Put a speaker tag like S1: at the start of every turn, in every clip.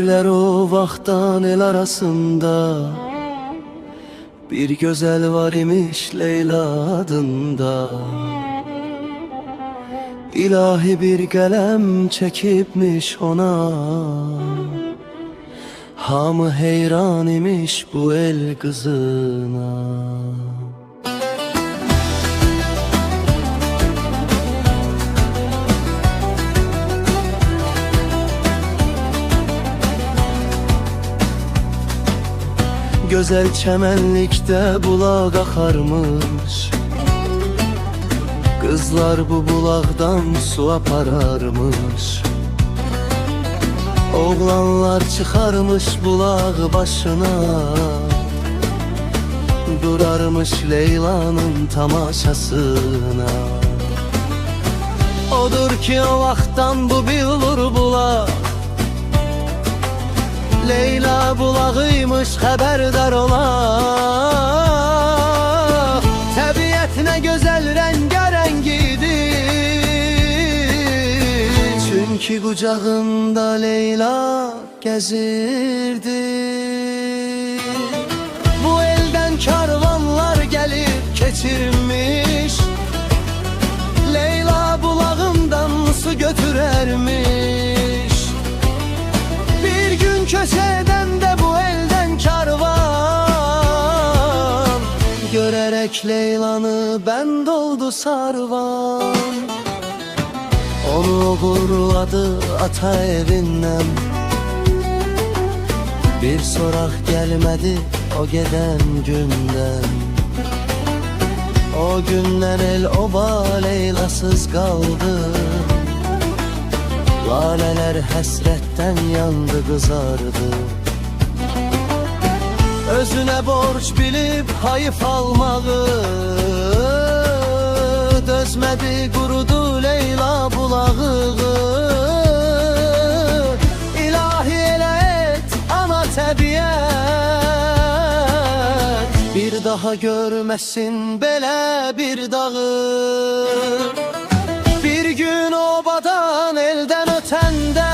S1: Deyirlər o vaxtdan el arasında bir gözəl var imiş Leyla adında. İlahi bir qələm çəkibmiş ona, hamı heyran imiş bu el qızına. Gözəl çəmənlikdə bulaq axarmış, qızlar bu bulaqdan su apararmış. Oğlanlar çıxarmış bulaq başına, durarmış Leylanın tamaşasına. Odur ki o vaxtdan bu billur bulaq Leyla bulağıymış, xəbərdar olaq. Təbiət nə gözəl rəngarəng idi, çünki qucağında Leyla gəzirdi. Bu eldən karvanlar gəlib keçirmiş, Leyla bulağından su götürərmiş. Bir gün köçədən də bu eldən karvan, görərək Leylanı bənd oldu sarvan. Onu uğurladı ata evindən, bir soraq gəlmədi o gedən gündən. O gündən el oba Leylasız qaldı, lalələr həsrətdən yandı, qızardı. Özünə borc bilib hayıf almağı, dözmədi qurudu Leyla bulağı. İlahi elə et ana təbiət, bir daha görməsin belə bir dağı. Bir gün obadan eldən ötəndə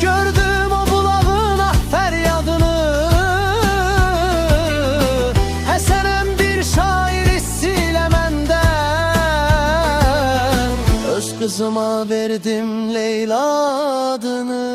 S1: gördüm o bulağın ah fəryadını. Həsənəm bir şair hissilə məndən, öz qızıma verdim Leyla adını.